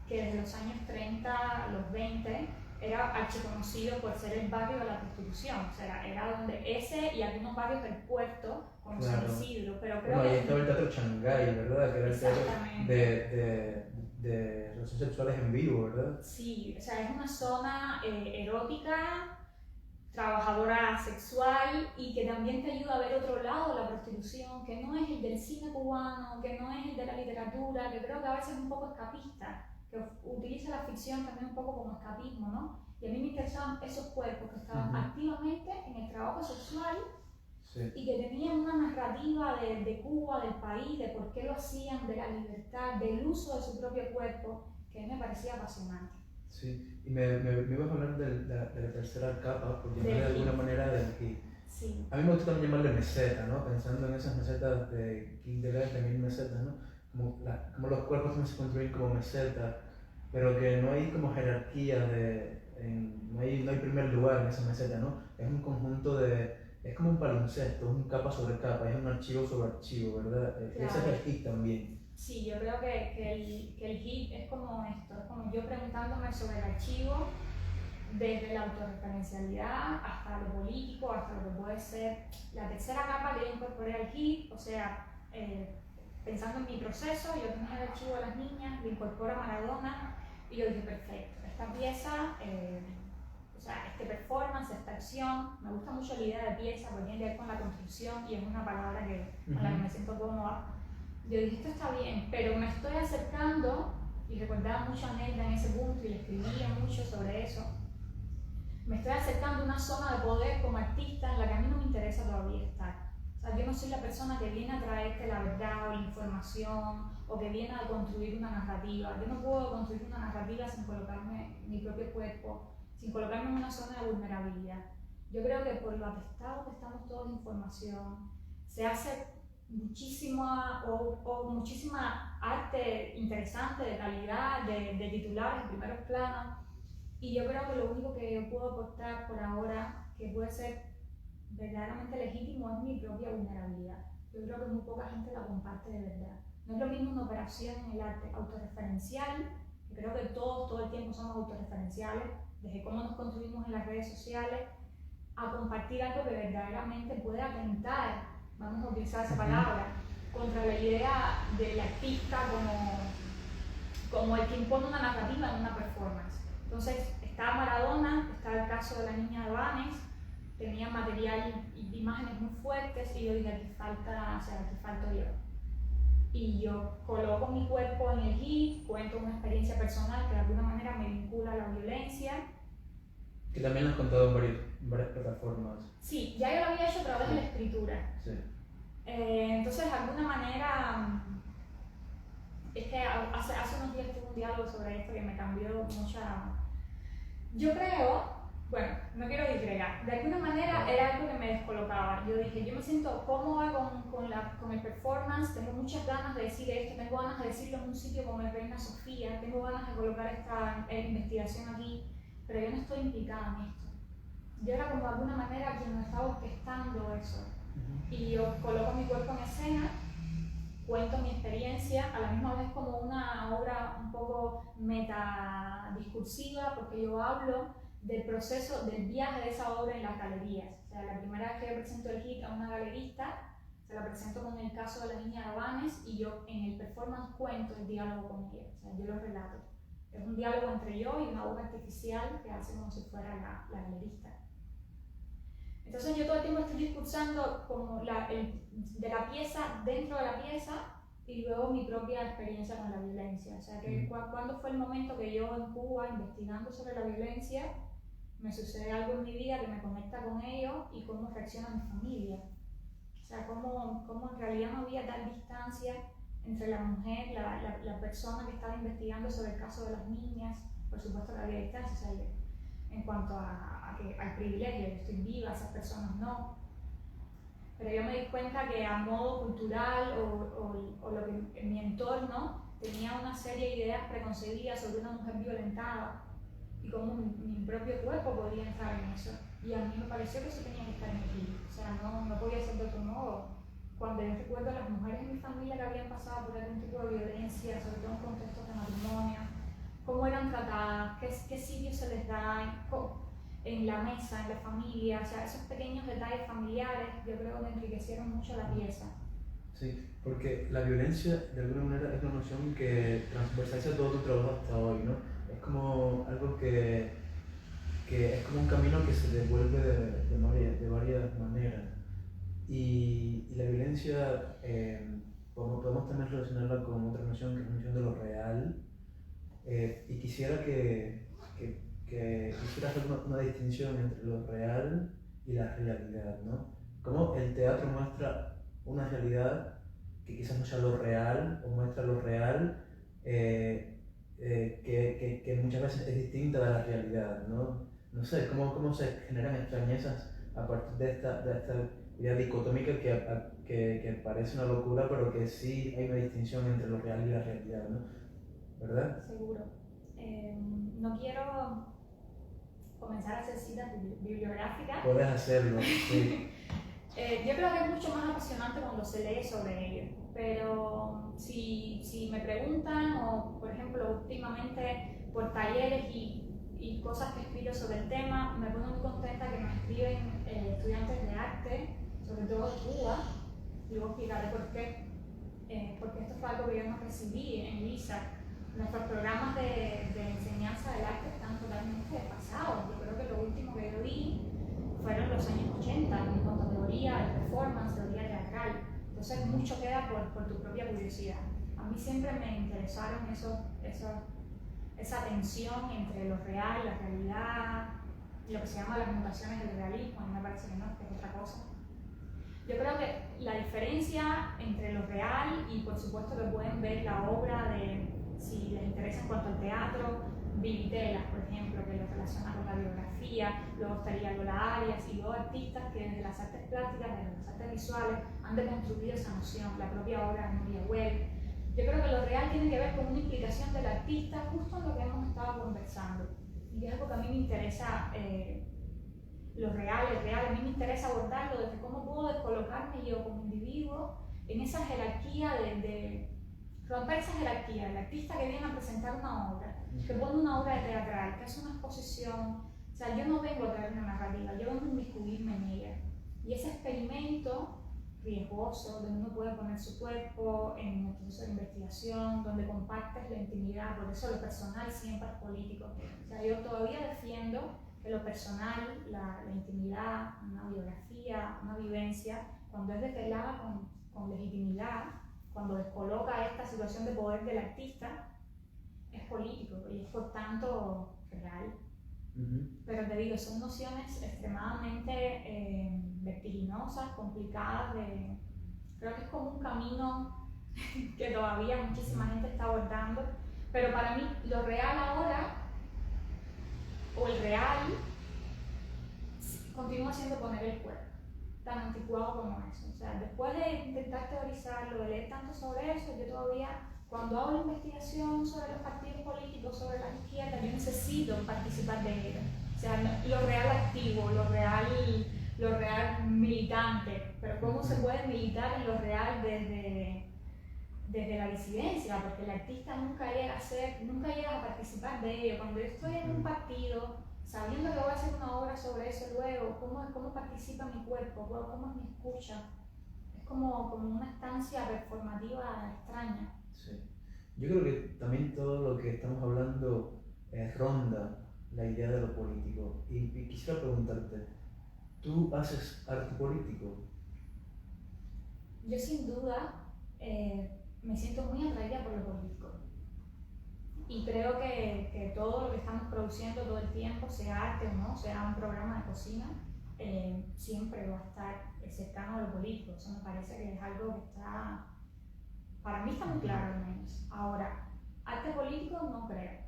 que desde los años 30 a los 20 era archiconocido por ser el barrio de la prostitución. O sea, era donde ese y algunos barrios del puerto, como San Isidro. Pero creo ahí estaba el Teatro Shanghái, ¿verdad? Que era el teatro de relaciones sexuales en vivo, ¿verdad? Sí, o sea, es una zona erótica, trabajadora sexual y que también te ayuda a ver otro lado de la prostitución, que no es el del cine cubano, que no es el de la literatura, que creo que a veces es un poco escapista, que utiliza la ficción también un poco como escapismo, ¿no? Y a mí me interesaban esos cuerpos que estaban activamente en el trabajo sexual y que tenían una narrativa de Cuba, del país, de por qué lo hacían, de la libertad, del uso de su propio cuerpo, que a mí me parecía apasionante. Sí, y me ibas a hablar de la tercera capa, por llamarle de alguna manera del hit. Sí. A mí me gusta también llamarle meseta, ¿no? Pensando en esas mesetas de King de Life, también mesetas, ¿no? Como los cuerpos también se construyen como mesetas, pero que no hay como jerarquía no hay primer lugar en esa meseta, ¿no? Es un conjunto es como un palincesto, es un capa sobre capa, es un archivo sobre archivo, ¿verdad? Claro. Ese es el hit también. Sí, yo creo que el hit es como esto, es como yo preguntándome sobre el archivo desde la autorreferencialidad hasta lo político, hasta lo que puede ser la tercera capa que yo incorporé al hit, o sea, pensando en mi proceso, yo tenía el archivo de las niñas, le incorporo a Maradona y yo dije, perfecto, esta pieza, o sea, este performance, esta acción, me gusta mucho la idea de pieza porque tiene que ver con la construcción y es una palabra con la que me siento cómoda. Yo dije, esto está bien, pero me estoy acercando, y recordaba mucho a Nelda en ese punto y le escribía mucho sobre eso, me estoy acercando a una zona de poder como artista en la que a mí no me interesa todavía estar. O sea, yo no soy la persona que viene a traerte la verdad o la información o que viene a construir una narrativa. Yo no puedo construir una narrativa sin colocarme en mi propio cuerpo, sin colocarme en una zona de vulnerabilidad. Yo creo que por lo atestado que estamos todos de información, se hace muchísima arte interesante, de calidad, de titulares, de primeros planos. Y yo creo que lo único que yo puedo aportar por ahora, que puede ser verdaderamente legítimo, es mi propia vulnerabilidad. Yo creo que muy poca gente la comparte de verdad. No es lo mismo una operación en el arte autorreferencial, que creo que todos todo el tiempo somos autorreferenciales, desde cómo nos construimos en las redes sociales, a compartir algo que verdaderamente puede atentar, vamos a utilizar esa palabra, contra la idea del artista como el que impone una narrativa en una performance. Entonces, está Maradona, está el caso de la niña de Banes, tenía material y imágenes muy fuertes y yo dije, aquí falto yo. Y yo coloco mi cuerpo en el hit, cuento una experiencia personal que de alguna manera me vincula a la violencia. Que también lo has contado en varias plataformas. Sí, ya yo lo había hecho a través de la escritura. Sí. Entonces, de alguna manera, es que hace unos días tuve un diálogo sobre esto que me cambió mucha... Yo creo, bueno, no quiero disgregar, de alguna manera era algo que me descolocaba. Yo dije, yo me siento cómoda con el performance, tengo muchas ganas de decir esto, tengo ganas de decirlo en un sitio como el Reina Sofía, tengo ganas de colocar esta investigación aquí, pero yo no estoy implicada en esto. Yo era como de alguna manera quien estaba orquestando eso. Y yo coloco mi cuerpo en escena, cuento mi experiencia, a la misma vez como una obra un poco metadiscursiva, porque yo hablo del proceso, del viaje de esa obra en las galerías. O sea, la primera vez que yo presento el hit a una galerista, se la presento con el caso de la niña de Banes y yo en el performance cuento el diálogo con ella, o sea, yo lo relato. Es un diálogo entre yo y una voz artificial que hace como si fuera la galerista. Entonces yo todo el tiempo estoy discursando como de la pieza, dentro de la pieza, y luego mi propia experiencia con la violencia. O sea, que cuando fue el momento que yo en Cuba, investigando sobre la violencia, me sucede algo en mi vida que me conecta con ello y cómo reacciona mi familia. O sea, cómo en realidad no había tal distancia entre la mujer, la persona que estaba investigando sobre el caso de las niñas. Por supuesto que había distancia, o sea, en cuanto al privilegio, yo estoy viva, esas personas no. Pero yo me di cuenta que a modo cultural o lo que en mi entorno tenía una serie de ideas preconcebidas sobre una mujer violentada y cómo mi propio cuerpo podía entrar en eso. Y a mí me pareció que eso tenía que estar en equilibrio, o sea, no podía ser de otro modo. Cuando yo recuerdo a las mujeres en mi familia que habían pasado por algún tipo de violencia, sobre todo en contextos de matrimonio, cómo eran tratadas, qué sitio se les da en la mesa, en la familia, o sea, esos pequeños detalles familiares yo creo que enriquecieron mucho la pieza. Sí, porque la violencia de alguna manera es una noción que transversaliza todo tu trabajo hasta hoy, ¿no? Es como algo que es como un camino que se devuelve de varias maneras. Y la violencia podemos también relacionarla con otra noción, que es la noción de lo real. Y quisiera que quisiera hacer una distinción entre lo real y la realidad, ¿no? Como el teatro muestra una realidad que quizás no sea lo real, o muestra lo real que muchas veces es distinta de la realidad, ¿no? No sé, cómo se generan extrañezas a partir de esta idea dicotómica que parece una locura, pero que sí hay una distinción entre lo real y la realidad, ¿no? ¿Verdad? Seguro. No quiero comenzar a hacer citas bibliográficas. Puedes hacerlo, sí. Yo creo que es mucho más apasionante cuando se lee sobre ello, pero si me preguntan, o por ejemplo últimamente por talleres y cosas que he escrito sobre el tema, me pongo muy contenta que me escriben estudiantes de arte, sobre todo de Cuba, y luego explicaré por qué, porque esto fue algo que yo no recibí en LISA. Nuestros programas de enseñanza del arte están totalmente desfasados. Yo creo que lo último que yo vi fueron los años 80, en cuanto a teoría de performance, teoría teatral. Entonces mucho queda por tu propia curiosidad. A mí siempre me interesaron esa tensión entre lo real, la realidad, lo que se llama las mutaciones del realismo. A mí me parece que no, que es otra cosa. Yo creo que la diferencia entre lo real y por supuesto que pueden ver la obra de, si les interesa en cuanto al teatro, Vivitelas, por ejemplo, que lo relaciona con la biografía, luego estaría Lola Arias y luego artistas que desde las artes plásticas, desde las artes visuales, han deconstruido esa noción, la propia obra de Nuria Well. Yo creo que lo real tiene que ver con una implicación del artista justo en lo que hemos estado conversando. Y es algo que a mí me interesa, lo real, a mí me interesa abordarlo desde cómo puedo descolocarme yo como individuo en esa jerarquía de romper esa jerarquía, el artista que viene a presentar una obra, que pone una obra de teatral, que hace una exposición, o sea, yo no vengo a traer una narrativa, yo vengo a inmiscuirme en ella. Y ese experimento riesgoso, donde uno puede poner su cuerpo en un proceso de investigación, donde compartes la intimidad, por eso lo personal siempre es político. O sea, yo todavía defiendo que lo personal, la intimidad, una biografía, una vivencia, cuando es desvelada con legitimidad, cuando descoloca esta situación de poder del artista, es político y es por tanto real. Pero te digo, son nociones extremadamente vertiginosas, complicadas, creo que es como un camino que todavía muchísima gente está abordando, pero para mí lo real ahora, o el real, continúa siendo poner el cuerpo, tan anticuado como eso. O sea, después de intentar teorizarlo, de leer tanto sobre eso, yo todavía, cuando hago la investigación sobre los partidos políticos, sobre las izquierdas, yo necesito participar de ello. O sea, lo real activo, lo real militante, pero cómo se puede militar en lo real desde la disidencia, porque el artista nunca llega a participar de ello. Cuando yo estoy en un partido, sabiendo que voy a hacer una obra sobre eso luego, cómo participa mi cuerpo, cómo es mi escucha, es como una estancia performativa extraña. Sí. Yo creo que también todo lo que estamos hablando ronda la idea de lo político. Y quisiera preguntarte, ¿tú haces arte político? Yo sin duda me siento muy atraída por lo político. Y creo que todo lo que estamos produciendo todo el tiempo, sea arte o no, sea un programa de cocina, siempre va a estar cercano a lo político. Eso me parece que es algo que está, para mí está muy claro al menos. Ahora, arte político no creo.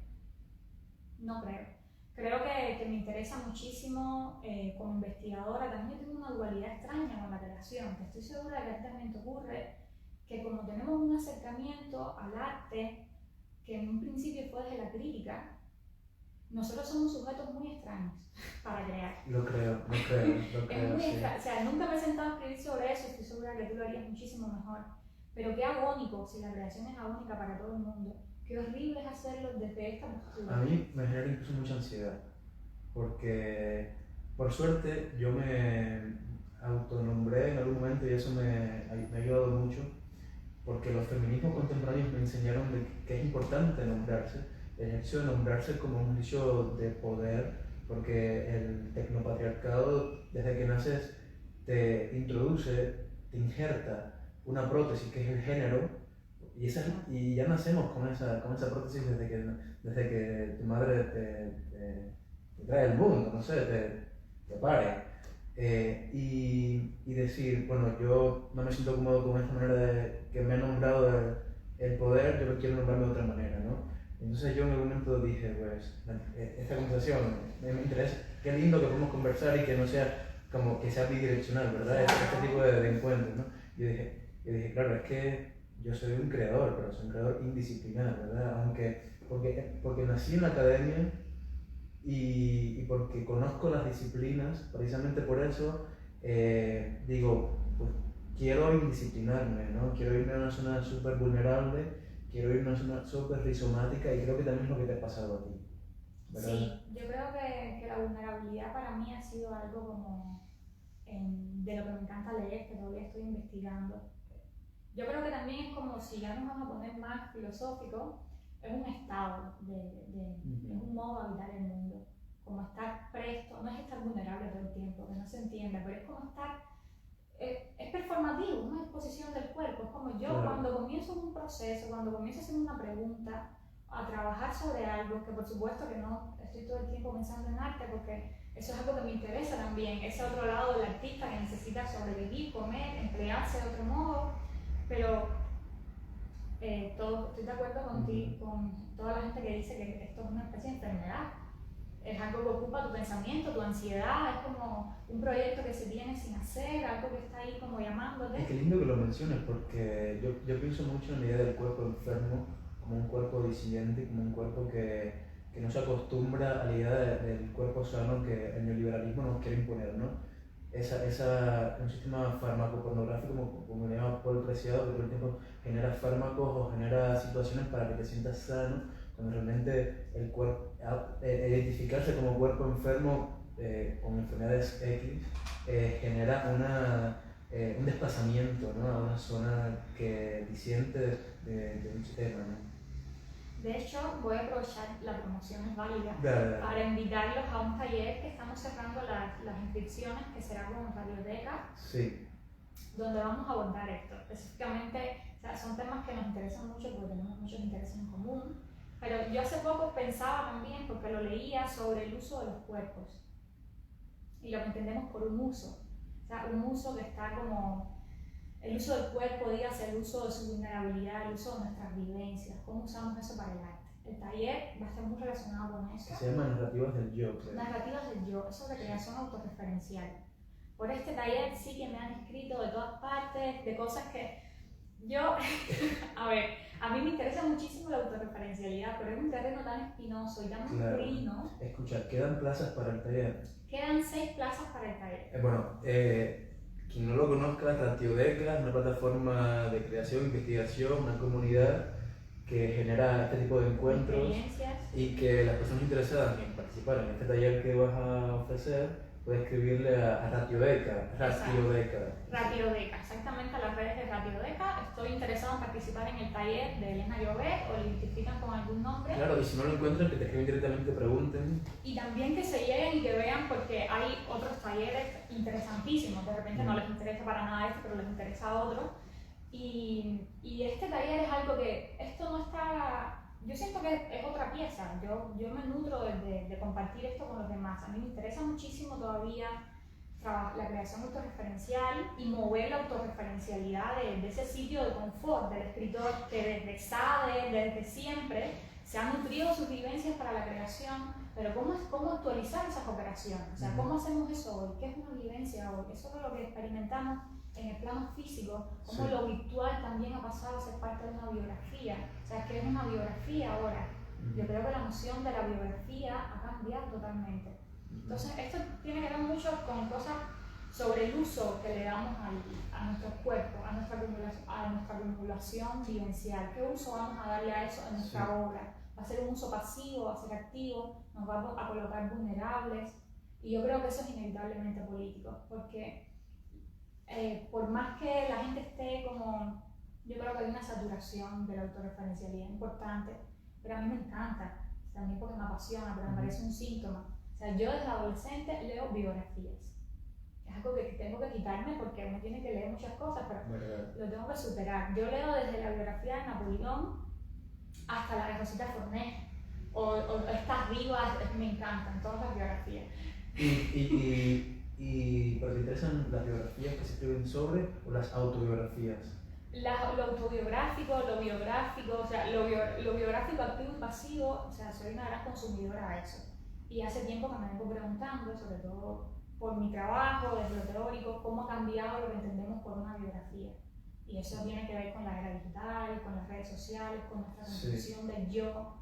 No creo. Creo que me interesa muchísimo como investigadora. También tengo una dualidad extraña con la creación, que estoy segura de que también ocurre, que como tenemos un acercamiento al arte que en un principio fue desde la crítica, nosotros somos sujetos muy extraños para crear. Lo creo, Es muy sí. extraño, o sea, nunca me he sentado a escribir sobre eso, estoy segura que tú lo harías muchísimo mejor. Pero qué agónico, si la creación es agónica para todo el mundo, qué horrible es hacerlo desde esta postura. A mí me genera incluso mucha ansiedad, porque por suerte yo me autonombré en algún momento y eso me ha ayudado mucho, porque los feminismos contemporáneos me enseñaron que es importante nombrarse, el hecho de nombrarse como un hecho de poder, porque el tecnopatriarcado desde que naces te introduce, te injerta una prótesis que es el género, y ya nacemos con esa prótesis desde que tu madre te trae al mundo, no sé, te pare. Y decir, bueno, yo no me siento cómodo con esta manera que me ha nombrado el poder, yo quiero nombrarme de otra manera, ¿no? Entonces yo en algún momento dije, pues, esta conversación me interesa, qué lindo que podemos conversar y que no sea como que sea bidireccional, ¿verdad? Este tipo de encuentros, ¿no? Yo dije, claro, es que yo soy un creador, pero soy un creador indisciplinado, ¿verdad? Porque nací en la academia y porque conozco las disciplinas, precisamente por eso digo, pues quiero indisciplinarme, ¿no? Quiero irme a una zona súper vulnerable, quiero irme a una zona súper rizomática y creo que también es lo que te ha pasado a ti, ¿verdad? Sí, yo creo que la vulnerabilidad para mí ha sido algo como de lo que me encanta leer, que todavía estoy investigando. Yo creo que también es como, si ya nos vamos a poner más filosóficos, es un estado, es un modo de habitar el mundo. Como estar presto, no es estar vulnerable todo el tiempo, que no se entienda, pero es como estar, es performativo, una exposición del cuerpo. Es como yo cuando comienzo un proceso, cuando comienzo a hacer una pregunta, a trabajar sobre algo, que por supuesto que no estoy todo el tiempo pensando en arte, porque eso es algo que me interesa también, ese otro lado del artista que necesita sobrevivir, comer, emplearse de otro modo, pero estoy de acuerdo contigo, con toda la gente que dice que esto es una especie de enfermedad, es algo que ocupa tu pensamiento, tu ansiedad, es como un proyecto que se tiene sin hacer, algo que está ahí como llamándote. Es que lindo que lo menciones, porque yo pienso mucho en la idea del cuerpo enfermo como un cuerpo disidente, como un cuerpo que no se acostumbra a la idea del cuerpo sano que el neoliberalismo nos quiere imponer, ¿no? Un sistema farmacopornográfico, como le llama Paul Preciado, que todo el tiempo genera fármacos o genera situaciones para que te sientas sano, cuando realmente el cuerpo, identificarse como cuerpo enfermo con enfermedades X genera un desplazamiento, ¿no? A una zona que disiente de un sistema, ¿no? De hecho, voy a aprovechar, la promoción es válida, para invitarlos a un taller que estamos cerrando las inscripciones, que será con Radioteca, sí, donde vamos a abordar esto. Específicamente, o sea, son temas que nos interesan mucho porque tenemos muchos intereses en común, pero yo hace poco pensaba también, porque lo leía, sobre el uso de los cuerpos y lo que entendemos por un uso. O sea, un uso que está como el uso del cuerpo, dígase, el uso de su vulnerabilidad, el uso de nuestras vivencias, cómo usamos eso para el arte. El taller va a estar muy relacionado con eso. Se llama Narrativas del Yo, creo. Narrativas del Yo, eso de creación autorreferencial. Por este taller sí que me han escrito de todas partes, de cosas que yo, a ver, a mí me interesa muchísimo la autorreferencialidad, pero es un terreno tan espinoso y tan masculino. Escucha, ¿quedan plazas para el taller? Quedan 6 plazas para el taller. Bueno, quien no lo conozca, Radioteca es una plataforma de creación, investigación, una comunidad que genera este tipo de encuentros y que las personas interesadas en participar en este taller que vas a ofrecer puede escribirle a Radioteca, exactamente, a las redes de Radioteca. Estoy interesado en participar en el taller de Elena Llobet, o le identifican con algún nombre. Claro, y si no lo encuentran, que te escriben directamente, pregunten. Y también que se lleguen y que vean, porque hay otros talleres interesantísimos. De repente no les interesa para nada este, pero les interesa otro. Y este taller es algo que, esto no está, yo siento que es otra pieza. Yo me nutro de compartir esto con los demás. A mí me interesa muchísimo todavía la creación autorreferencial y mover la autorreferencialidad de ese sitio de confort del escritor que desde SADE, desde siempre, se han nutrido sus vivencias para la creación, pero cómo actualizar esas operaciones, o sea, cómo hacemos eso hoy, qué es una vivencia hoy, eso es lo que experimentamos en el plano físico, cómo lo virtual también ha pasado a ser parte de una biografía, o sea, que es una biografía ahora, Yo creo que la noción de la biografía ha cambiado totalmente. Entonces, esto tiene que ver mucho con cosas sobre el uso que le damos a nuestro cuerpo, a nuestra acumulación vivencial. ¿Qué uso vamos a darle a eso en nuestra obra? ¿Va a ser un uso pasivo? ¿Va a ser activo? ¿Nos va a colocar vulnerables? Y yo creo que eso es inevitablemente político, porque por más que la gente esté como... Yo creo que hay una saturación de la autorreferencialidad importante, pero a mí me encanta, también porque me apasiona, pero me parece un síntoma. O sea, yo desde adolescente leo biografías. Es algo que tengo que quitarme porque uno tiene que leer muchas cosas, pero lo tengo que superar. Yo leo desde la biografía de Napoleón hasta la de Rosita Fornés, o estas vivas, me encantan todas las biografías. ¿Pero te interesan las biografías que se escriben sobre o las autobiografías? Lo autobiográfico, lo biográfico, o sea, lo biográfico activo y pasivo, o sea, soy una gran consumidora de eso. Y hace tiempo que me vengo preguntando, sobre todo por mi trabajo, desde lo teórico, cómo ha cambiado lo que entendemos por una biografía. Y eso tiene que ver con la era digital, con las redes sociales, con nuestra construcción del yo,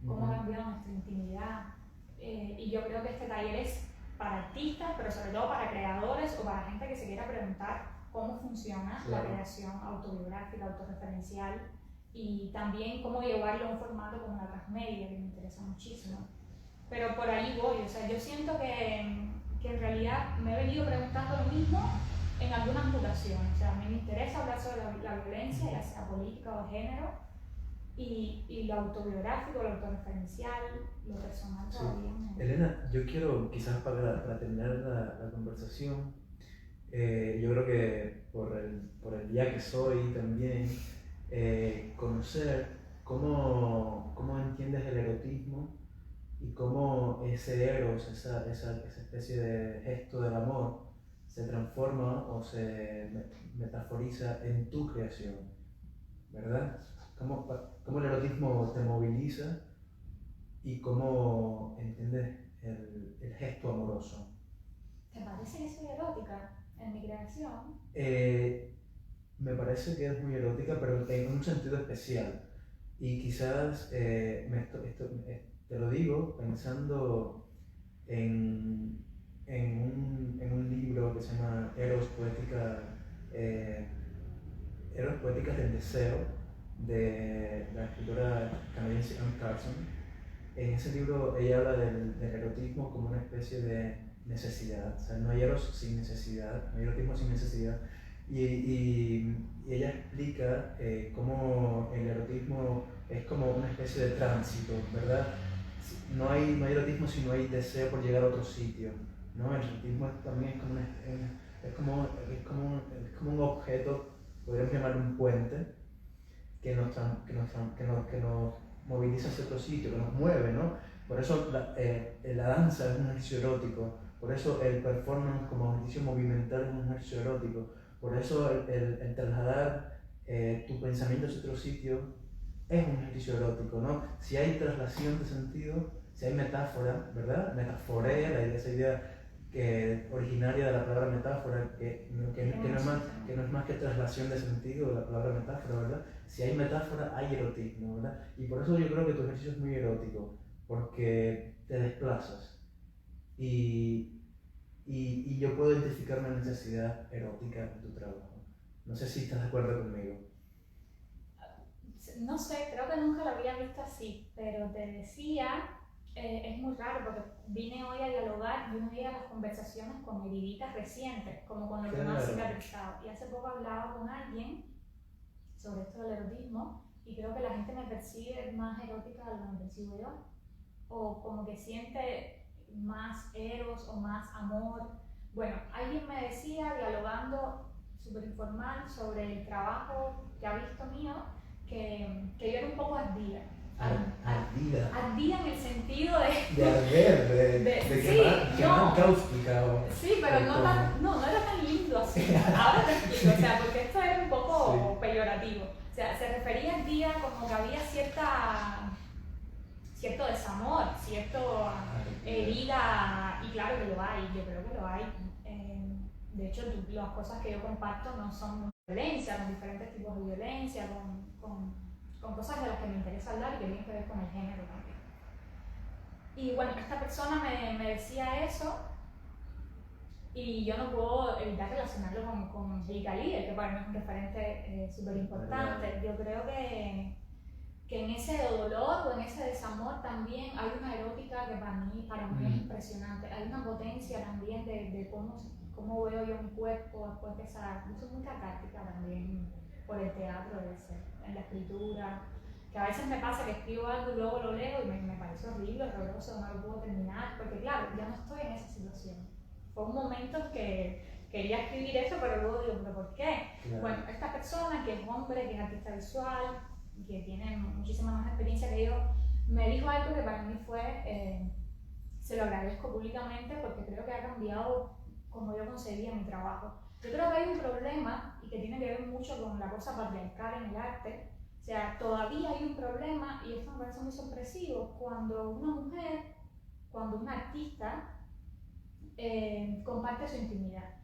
cómo ha cambiado nuestra intimidad. Y yo creo que este taller es para artistas, pero sobre todo para creadores o para gente que se quiera preguntar cómo funciona la creación autobiográfica, autorreferencial, y también cómo llevarlo a un formato como la transmedia, que me interesa muchísimo. Pero por ahí voy, o sea, yo siento que en realidad me he venido preguntando lo mismo en algunas mutaciones. O sea, a mí me interesa hablar sobre la violencia, ya sea política o de género, y lo autobiográfico, lo autorreferencial, lo personal todavía. Elena, yo quiero, quizás para terminar la conversación, yo creo que por el día que soy también, conocer cómo entiendes el erotismo y cómo ese eros, esa especie de gesto del amor, se transforma o se metaforiza en tu creación, ¿verdad? Cómo el erotismo te moviliza y cómo entiendes el gesto amoroso. ¿Te parece que soy erótica en mi creación? Me parece que es muy erótica, pero en un sentido especial. Y quizás te lo digo pensando en un libro que se llama Eros Poéticas del Deseo, de la escritora canadiense Anne Carson. En ese libro ella habla del erotismo como una especie de necesidad. O sea, no hay eros sin necesidad, no hay erotismo sin necesidad. Y ella explica cómo el erotismo es como una especie de tránsito, ¿verdad? No hay erotismo si no hay deseo por llegar a otro sitio, ¿no? El erotismo también es como un objeto, podríamos llamarlo un puente, que nos moviliza hacia otro sitio, que nos mueve, ¿no? Por eso la danza es un ejercicio erótico, por eso el performance como ejercicio movimental es un ejercicio erótico, por eso el trasladar tu pensamiento hacia otro sitio es un ejercicio erótico, ¿no? Si hay traslación de sentido, si hay metáfora, ¿verdad? Metaforea, esa idea originaria de la palabra metáfora, que no es más que traslación de sentido de la palabra metáfora, ¿verdad? Si hay metáfora, hay erotismo, ¿verdad? Y por eso yo creo que tu ejercicio es muy erótico, porque te desplazas. Y yo puedo identificar una necesidad erótica en tu trabajo. No sé si estás de acuerdo conmigo. No sé, creo que nunca lo había visto así, pero te decía, es muy raro porque vine hoy a dialogar y uno llega a las conversaciones con heriditas recientes, como con lo que no ha cicatrizado. Y hace poco hablaba con alguien sobre esto del erotismo y creo que la gente me percibe más erótica de lo que me percibo yo, o como que siente más eros o más amor. Bueno, alguien me decía, dialogando súper informal sobre el trabajo que ha visto mío, que yo era un poco ardida. Ardida. Ardida en el sentido de arder, de quemar cáustica. Sí, pero no era tan lindo así. Ahora te explico, o sea, porque esto era un poco peyorativo. O sea, se refería al día como que había cierto desamor, cierto herida, y claro que lo hay, yo creo que lo hay. De hecho, las cosas que yo comparto no son violencia, con diferentes tipos de violencia, con con cosas de las que me interesa hablar y que tienen que ver con el género también. Y bueno, esta persona me decía eso y yo no puedo evitar relacionarlo con Rika Lee, que para mí es un referente súper importante. Yo creo que en ese dolor o en ese desamor también hay una erótica que para mí es impresionante. Hay una potencia también de cómo veo yo mi cuerpo después de esa... Yo soy muy catártica también por el teatro, en la escritura, que a veces me pasa que escribo algo y luego lo leo y me parece horrible, horroroso, no lo puedo terminar, porque claro, ya no estoy en esa situación. Fue un momento que quería escribir eso, pero luego digo, ¿pero por qué? Claro. Bueno, esta persona que es hombre, que es artista visual, que tiene muchísima más experiencia que yo, me dijo algo que para mí fue, se lo agradezco públicamente porque creo que ha cambiado como yo concebía mi trabajo. Yo creo que hay un problema y que tiene que ver mucho con la cosa patriarcal en el arte. O sea, todavía hay un problema, y esto me parece muy sorpresivo, cuando una mujer, cuando una artista comparte su intimidad.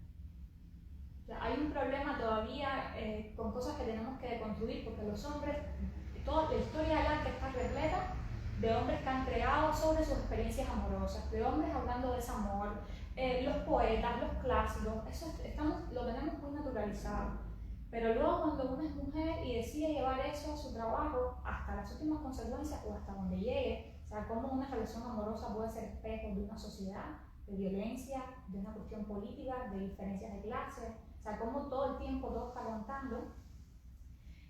O sea, hay un problema todavía con cosas que tenemos que deconstruir, porque los hombres, toda la historia del arte está repleta de hombres que han creado sobre sus experiencias amorosas, de hombres hablando de desamor, los poetas, los clásicos, eso lo tenemos muy naturalizado. Pero luego cuando uno es mujer y decide llevar eso a su trabajo hasta las últimas consecuencias o hasta donde llegue, o sea, cómo una relación amorosa puede ser espejo de una sociedad, de violencia, de una cuestión política, de diferencias de clase, o sea, cómo todo el tiempo todo está contando.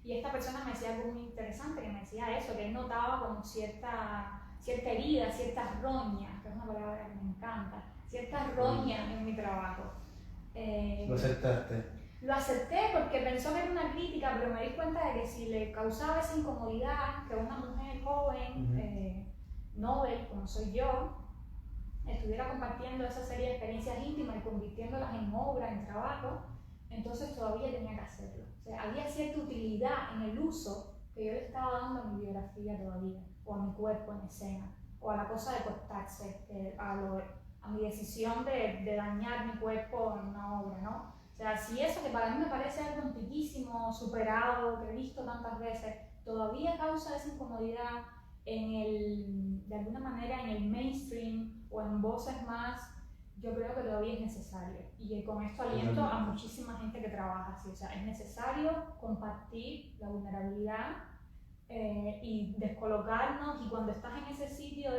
Y esta persona me decía algo muy interesante, que me decía eso, que él notaba como cierta herida, ciertas roñas, que es una palabra que me encanta, ciertas roñas en mi trabajo. ¿Lo aceptaste? Lo acepté porque pensó que era una crítica, pero me di cuenta de que si le causaba esa incomodidad que una mujer joven, Nobel, como soy yo, estuviera compartiendo esa serie de experiencias íntimas y convirtiéndolas en obra, en trabajo, entonces todavía tenía que hacerlo. O sea, había cierta utilidad en el uso que yo le estaba dando a mi biografía todavía, o a mi cuerpo en escena, o a la cosa de cortarse, a mi decisión de dañar mi cuerpo en una obra, ¿no? O sea, si eso que para mí me parece algo antiquísimo, superado, que he visto tantas veces, todavía causa esa incomodidad de alguna manera en el mainstream o en voces más, yo creo que todavía es necesario. Y con esto aliento a muchísima gente que trabaja así. O sea, es necesario compartir la vulnerabilidad y descolocarnos, y cuando estás en ese sitio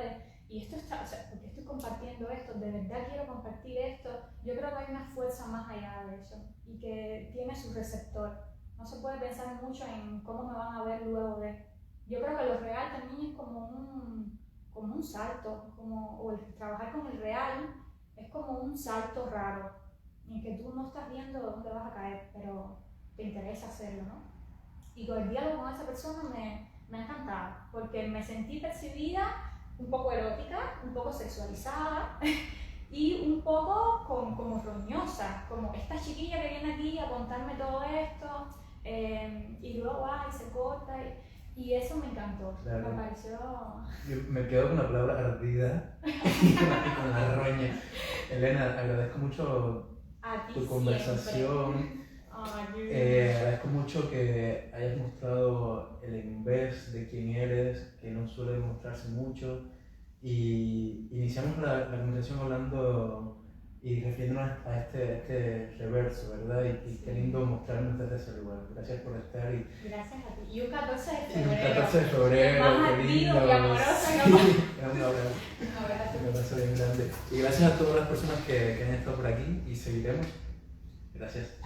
y esto está, o sea, porque estoy compartiendo esto, de verdad quiero compartir esto, yo creo que hay una fuerza más allá de eso y que tiene su receptor. No se puede pensar mucho en cómo me van a ver luego de. Yo creo que lo real también es como un salto, o el trabajar con el real es como un salto raro, en que tú no estás viendo dónde vas a caer, pero te interesa hacerlo, ¿no? Y con el diálogo con esa persona me ha encantado, porque me sentí percibida un poco erótica, un poco sexualizada y un poco como roñosa, como esta chiquilla que viene aquí a contarme todo esto y luego va y se corta y eso me encantó. Claro. Me pareció... Yo me quedo con la palabra ardida y con la roña. Elena, agradezco mucho tu conversación. Agradezco mucho que hayas mostrado el invés de quién eres, que no suele mostrarse mucho, y iniciamos la conversación hablando y refiriéndonos a este reverso, ¿verdad? Y qué lindo mostrarnos desde ese lugar. Gracias por estar. Gracias a ti. Y un 14 de febrero. Y un 14 de febrero. Más activo y amoroso, ¿no? Un abrazo. Un abrazo bien grande. Y gracias a todas las personas que han estado por aquí y seguiremos. Gracias.